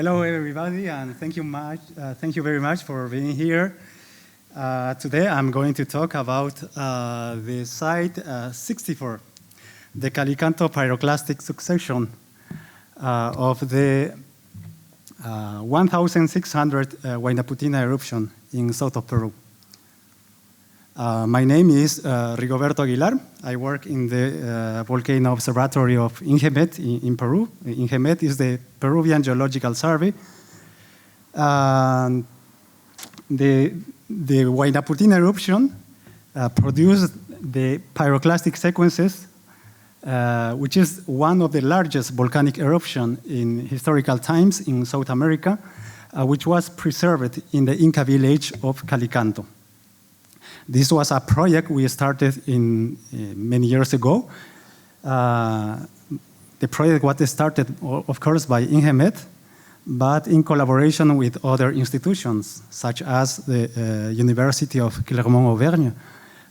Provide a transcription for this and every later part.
Hello, everybody, and thank you very much for being here. Today, I'm going to talk about the site 64, the Calicanto pyroclastic succession of the 1,600 Huaynaputina eruption in south of Peru. My name is Rigoberto Aguilar. I work in the volcano observatory of INGEMMET in Peru. INGEMMET is the Peruvian Geological Survey. The Huaynaputina eruption produced the pyroclastic sequences, which is one of the largest volcanic eruptions in historical times in South America, which was preserved in the Inca village of Calicanto. This was a project we started many years ago. The project was started, of course, by INGEMMET, but in collaboration with other institutions, such as the University of Clermont-Auvergne,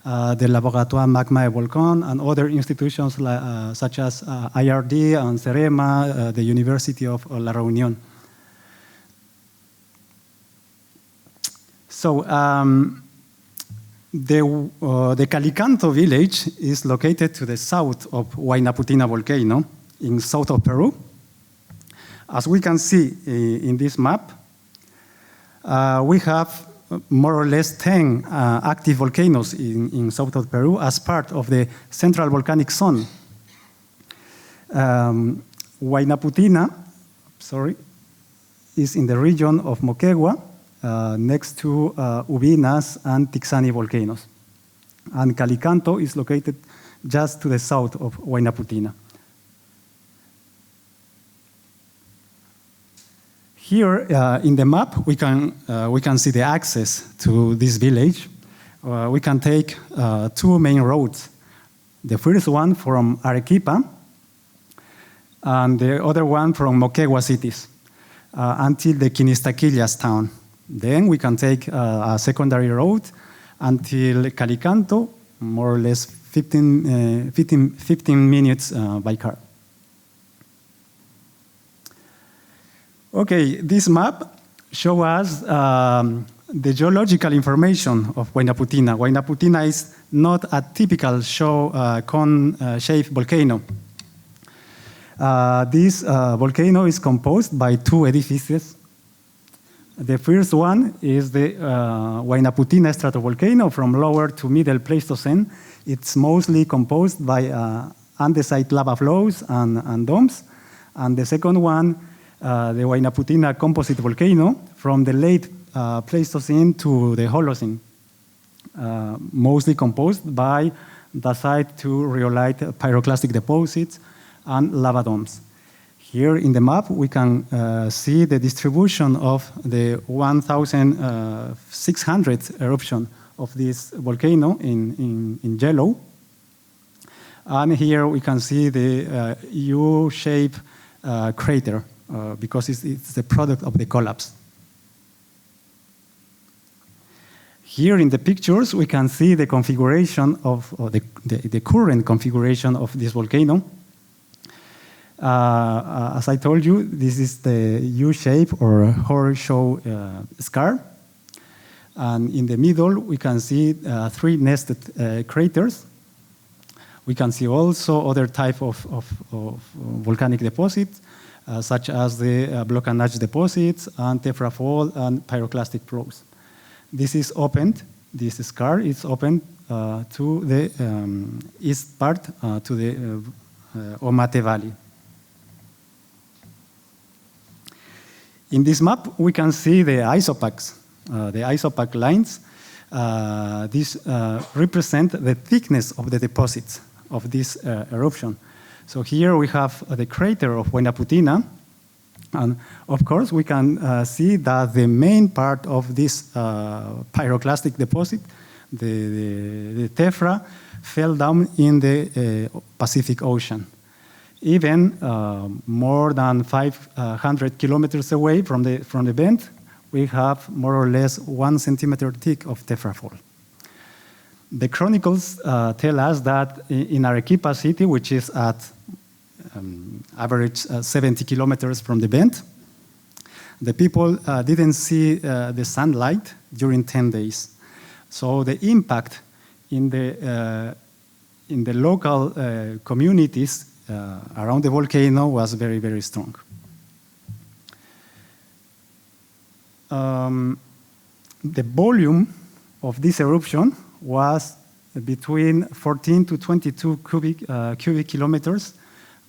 the Laboratoire Magma et Volcan, and other institutions such as IRD and CEREMA, the University of La Reunion. So, the Calicanto village is located to the south of Huaynaputina volcano in south of Peru. As we can see in this map, we have more or less 10 active volcanoes in south of Peru as part of the central volcanic zone. Huaynaputina, is in the region of Moquegua, next to Ubinas and Tixani volcanoes. And Calicanto is located just to the south of Huaynaputina. Here in the map, we can see the access to this village. We can take two main roads. The first one from Arequipa, and the other one from Moquegua cities, until the Quinistaquillas town. Then we can take a secondary road until Calicanto, more or less 15 minutes by car. Okay, this map shows us the geological information of Huaynaputina. Huaynaputina is not a typical cone-shaped volcano. This volcano is composed by two edifices. The first one is the Huaynaputina stratovolcano from lower to middle Pleistocene. It's mostly composed by andesite lava flows and domes. And the second one, the Huaynaputina composite volcano from the late Pleistocene to the Holocene, mostly composed by dacite to rhyolite pyroclastic deposits and lava domes. Here in the map, we can see the distribution of the 1,600 eruption of this volcano in yellow. And here we can see the U-shaped crater because it's the product of the collapse. Here in the pictures, we can see the configuration of the current configuration of this volcano. As I told you, this is the U-shape or horseshoe scar. And in the middle, we can see three nested craters. We can see also other type of volcanic deposits, such as the block and notch deposits and tephra fault and pyroclastic flows. This is opened, this scar is open to the east part, to the Omate Valley. In this map, we can see the isopachs, the isopac lines. These represent the thickness of the deposits of this eruption. So here we have the crater of Huaynaputina. And of course, we can see that the main part of this pyroclastic deposit, the tephra, fell down in the Pacific Ocean. Even more than 500 kilometers away from the vent, we have more or less 1 centimeter thick of tephra fault. The chronicles tell us that in Arequipa city, which is at average 70 kilometers from the vent, the people didn't see the sunlight during 10 days. So the impact in the local communities around the volcano was very, very strong. The volume of this eruption was between 14 to 22 cubic kilometers,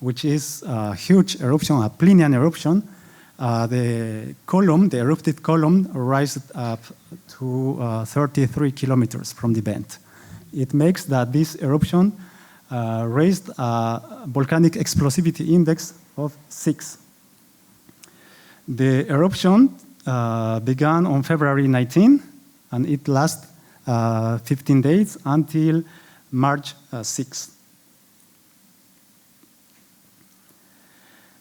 which is a huge eruption, a Plinian eruption. The erupted column rose up to 33 kilometers from the vent. It makes that this eruption raised a volcanic explosivity index of 6. The eruption began on February 19, and it lasted 15 days until March 6.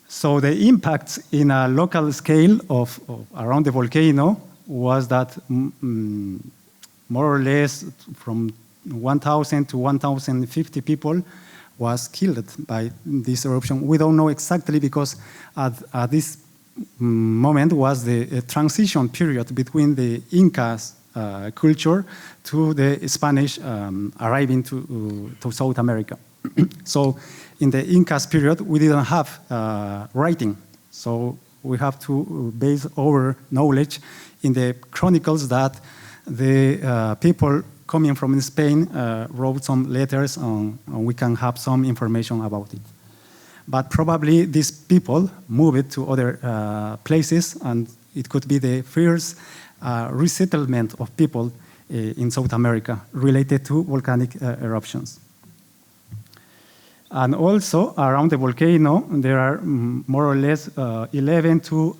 So the impact in a local scale of around the volcano was that more or less from 1,000 to 1,050 people was killed by this eruption. We don't know exactly because at this moment was the transition period between the Incas culture to the Spanish arriving to South America. So in the Incas period, we didn't have writing. So we have to base our knowledge in the chronicles that the people coming from Spain wrote some letters and we can have some information about it. But probably these people moved to other places, and it could be the first resettlement of people in South America related to volcanic eruptions. And also around the volcano, there are more or less 11 to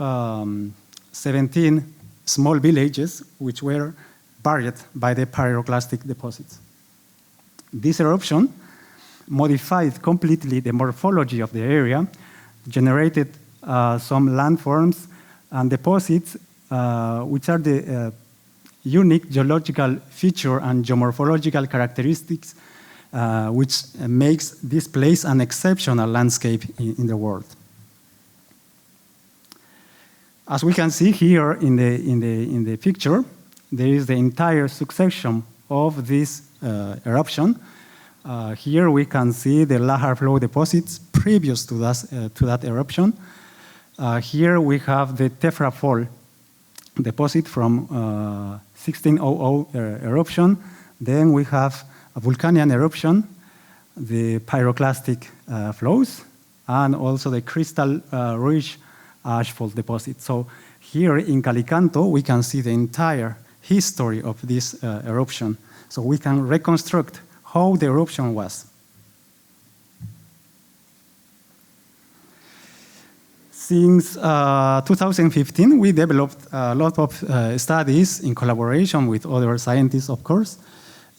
17 small villages which were buried by the pyroclastic deposits. This eruption modified completely the morphology of the area, generated some landforms and deposits which are the unique geological feature and geomorphological characteristics which makes this place an exceptional landscape in the world. As we can see here in the picture, there is the entire succession of this eruption. Here we can see the lahar flow deposits previous to that eruption. Here we have the Tefra Fall deposit from 1600 eruption. Then we have a Vulcanian eruption, the pyroclastic flows, and also the crystal-rich ashfall deposit. So here in Calicanto, we can see the entire history of this eruption. So we can reconstruct how the eruption was. Since 2015, we developed a lot of studies in collaboration with other scientists, of course,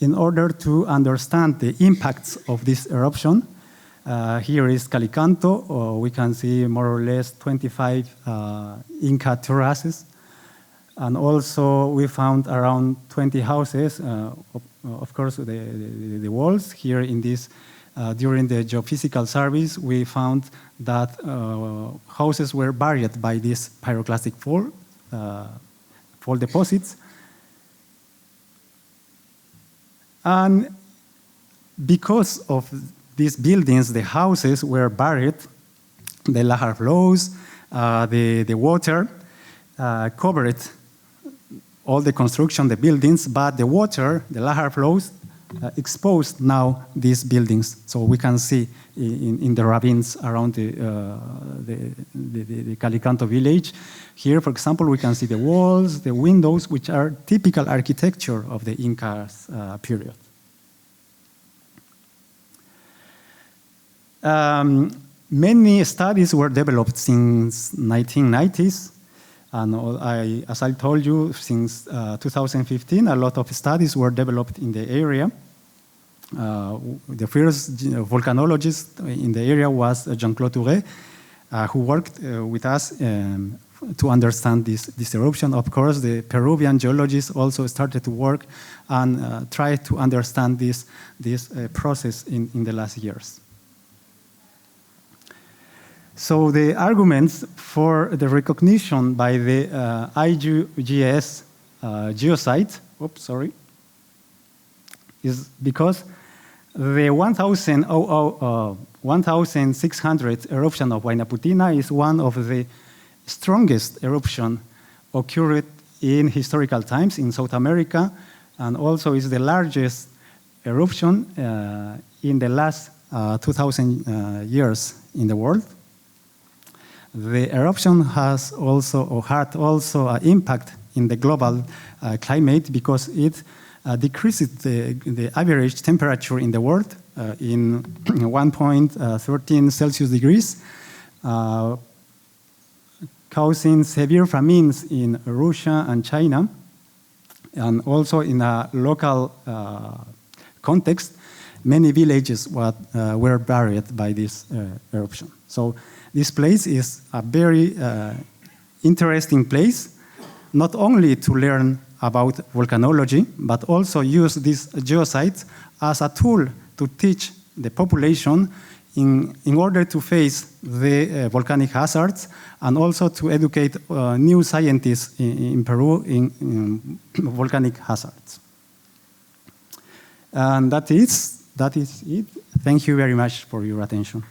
in order to understand the impacts of this eruption. Here is Calicanto. We can see more or less 25 Inca terraces. And also we found around 20 houses, of course, the walls. Here in this, during the geophysical surveys, we found that houses were buried by this pyroclastic fall deposits. And because of these buildings, the houses were buried, the lahar flows, the water covered all the construction, the buildings, but the water, the lahar flows, exposed now these buildings. So we can see in the ravines around the Calicanto village. Here, for example, we can see the walls, the windows, which are typical architecture of the Incas period. Many studies were developed since 1990s. And as I told you, since 2015, a lot of studies were developed in the area. The first volcanologist in the area was Jean-Claude Touré, who worked with us to understand this eruption. Of course, the Peruvian geologists also started to work and try to understand this process in the last years. So the arguments for the recognition by the IUGS geosite, is because the 1600 eruption of Huaynaputina is one of the strongest eruption occurred in historical times in South America, and also is the largest eruption in the last 2,000 years in the world. The eruption has also, or had also an impact in the global climate because it decreases the average temperature in the world in 1.13 Celsius degrees, causing severe famines in Russia and China, and also in a local context, many villages were buried by this eruption. So this place is a very interesting place, not only to learn about volcanology, but also use these geosites as a tool to teach the population in order to face the volcanic hazards, and also to educate new scientists in Peru in volcanic hazards. And that is it. Thank you very much for your attention.